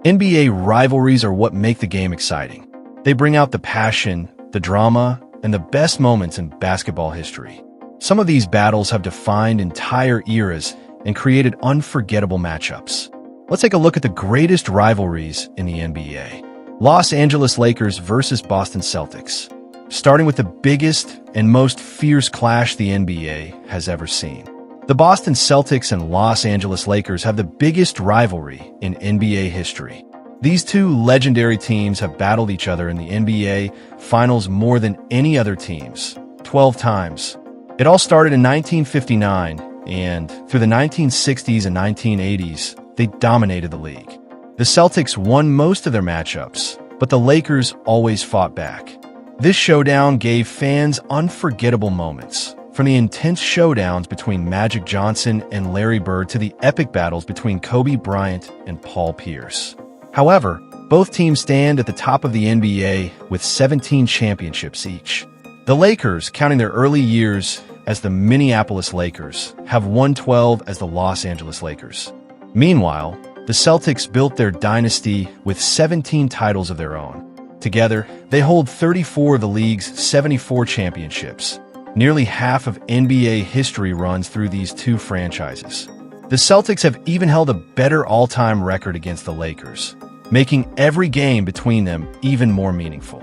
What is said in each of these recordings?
NBA rivalries are what make the game exciting. They bring out the passion, the drama, and the best moments in basketball history. Some of these battles have defined entire eras and created unforgettable matchups. Let's take a look at the greatest rivalries in the NBA. Los Angeles Lakers versus Boston Celtics. Starting with the biggest and most fierce clash the NBA has ever seen. The Boston Celtics and Los Angeles Lakers have the biggest rivalry in NBA history. These two legendary teams have battled each other in the NBA Finals more than any other teams, 12 times. It all started in 1959, and through the 1960s and 1980s, they dominated the league. The Celtics won most of their matchups, but the Lakers always fought back. This showdown gave fans unforgettable moments, from the intense showdowns between Magic Johnson and Larry Bird to the epic battles between Kobe Bryant and Paul Pierce. However, both teams stand at the top of the NBA with 17 championships each. The Lakers, counting their early years as the Minneapolis Lakers, have won 12 as the Los Angeles Lakers. Meanwhile, the Celtics built their dynasty with 17 titles of their own. Together, they hold 34 of the league's 74 championships. Nearly half of NBA history runs through these two franchises. The Celtics have even held a better all-time record against the Lakers, making every game between them even more meaningful.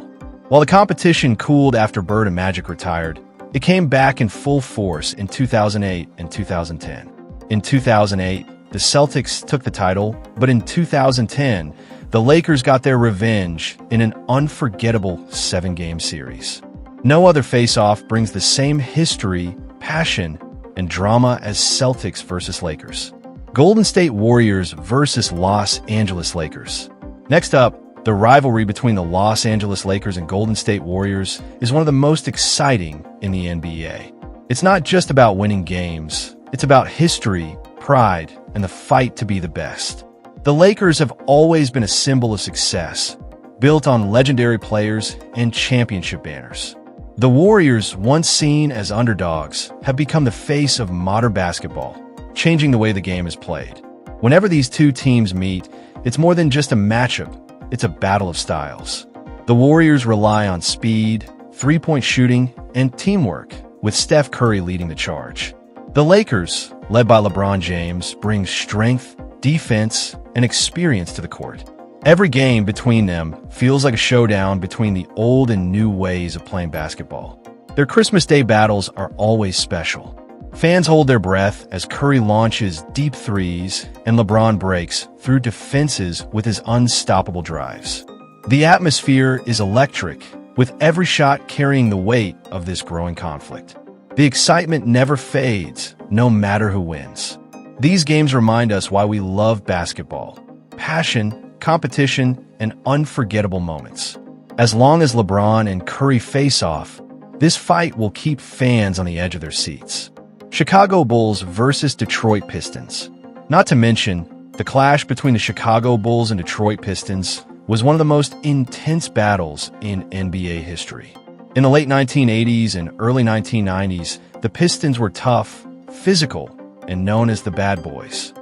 While the competition cooled after Bird and Magic retired, it came back in full force in 2008 and 2010. In 2008, the Celtics took the title, but in 2010, the Lakers got their revenge in an unforgettable 7-game series. No other face-off brings the same history, passion, and drama as Celtics versus Lakers. Golden State Warriors versus Los Angeles Lakers. Next up, the rivalry between the Los Angeles Lakers and Golden State Warriors is one of the most exciting in the NBA. It's not just about winning games, it's about history, pride, and the fight to be the best. The Lakers have always been a symbol of success, built on legendary players and championship banners. The Warriors, once seen as underdogs, have become the face of modern basketball, changing the way the game is played. Whenever these two teams meet, it's more than just a matchup, it's a battle of styles. The Warriors rely on speed, three-point shooting, and teamwork, with Steph Curry leading the charge. The Lakers, led by LeBron James, bring strength, defense, and experience to the court. Every game between them feels like a showdown between the old and new ways of playing basketball. Their Christmas Day battles are always special. Fans hold their breath as Curry launches deep threes and LeBron breaks through defenses with his unstoppable drives. The atmosphere is electric, with every shot carrying the weight of this growing conflict. The excitement never fades, no matter who wins. These games remind us why we love basketball: passion, competition, and unforgettable moments. As long as LeBron and Curry face off, this fight will keep fans on the edge of their seats. Chicago Bulls versus Detroit Pistons. Not to mention, the clash between the Chicago Bulls and Detroit Pistons was one of the most intense battles in NBA history. In the late 1980s and early 1990s, the Pistons were tough, physical, and known as the Bad Boys.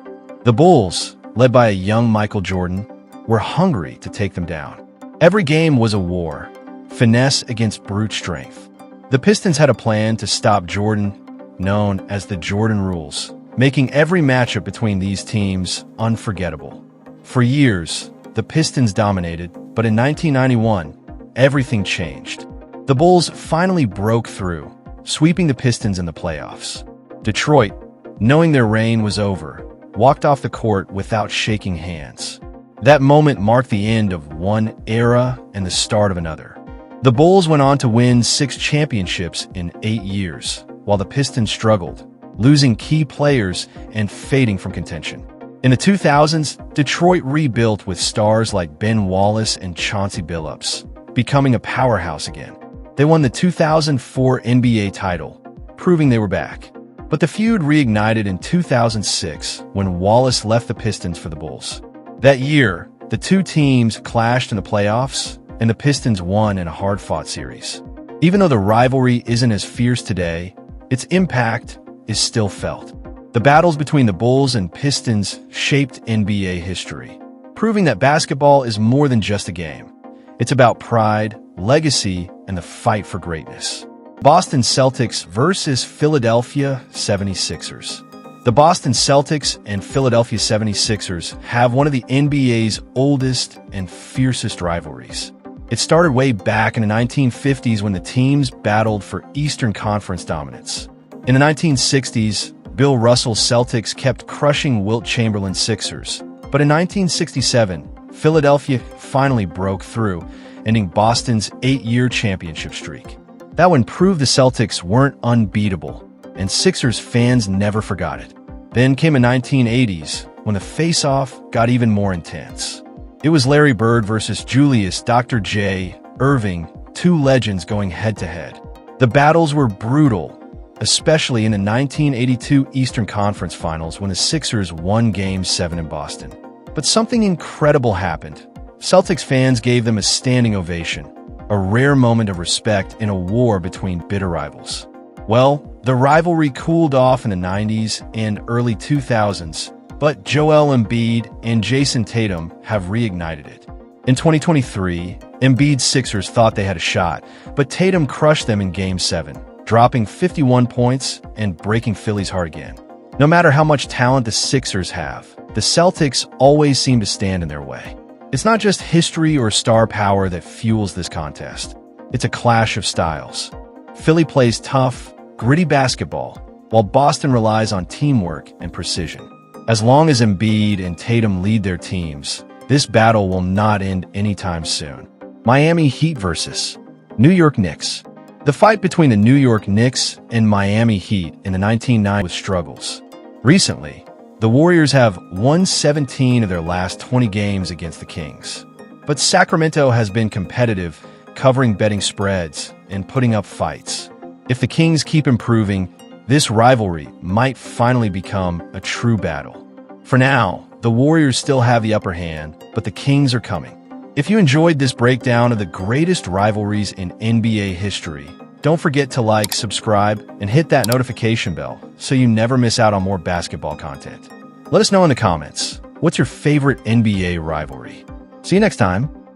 The Bulls, led by a young Michael Jordan, were hungry to take them down. Every game was a war, finesse against brute strength. The Pistons had a plan to stop Jordan, known as the Jordan Rules, making every matchup between these teams unforgettable. For years, the Pistons dominated, but in 1991, everything changed. The Bulls finally broke through, sweeping the Pistons in the playoffs. Detroit, knowing their reign was over, walked off the court without shaking hands. That moment marked the end of one era and the start of another. The Bulls went on to win 6 championships in 8 years, while the Pistons struggled, losing key players and fading from contention. In the 2000s, Detroit rebuilt with stars like Ben Wallace and Chauncey Billups, becoming a powerhouse again. They won the 2004 NBA title, proving they were back. But the feud reignited in 2006 when Wallace left the Pistons for the Bulls. That year, the two teams clashed in the playoffs, and the Pistons won in a hard-fought series. Even though the rivalry isn't as fierce today, its impact is still felt. The battles between the Bulls and Pistons shaped NBA history, proving that basketball is more than just a game. It's about pride, legacy, and the fight for greatness. Boston Celtics versus Philadelphia 76ers. The Boston Celtics and Philadelphia 76ers have one of the NBA's oldest and fiercest rivalries. It started way back in the 1950s when the teams battled for Eastern Conference dominance. In the 1960s, Bill Russell's Celtics kept crushing Wilt Chamberlain's Sixers. But in 1967, Philadelphia finally broke through, ending Boston's 8-year championship streak. That one proved the Celtics weren't unbeatable, and Sixers fans never forgot it. Then came the 1980s, when the face-off got even more intense. It was Larry Bird versus Julius Dr. J. Irving, two legends going head-to-head. The battles were brutal, especially in the 1982 Eastern Conference Finals when the Sixers won Game 7 in Boston. But something incredible happened. Celtics fans gave them a standing ovation, a rare moment of respect in a war between bitter rivals. Well, the rivalry cooled off in the 90s and early 2000s, but Joel Embiid and Jason Tatum have reignited it. In 2023, Embiid's Sixers thought they had a shot, but Tatum crushed them in Game 7, dropping 51 points and breaking Philly's heart again. No matter how much talent the Sixers have, the Celtics always seem to stand in their way. It's not just history or star power that fuels this contest. It's a clash of styles. Philly plays tough, gritty basketball, while Boston relies on teamwork and precision. As long as Embiid and Tatum lead their teams, this battle will not end anytime soon. Miami Heat versus New York Knicks. The fight between the New York Knicks and Miami Heat in the 1990s was struggles. Recently, the Warriors have won 17 of their last 20 games against the Kings. But Sacramento has been competitive, covering betting spreads and putting up fights. If the Kings keep improving, this rivalry might finally become a true battle. For now, the Warriors still have the upper hand, but the Kings are coming. If you enjoyed this breakdown of the greatest rivalries in NBA history, don't forget to like, subscribe, and hit that notification bell so you never miss out on more basketball content. Let us know in the comments, what's your favorite NBA rivalry? See you next time.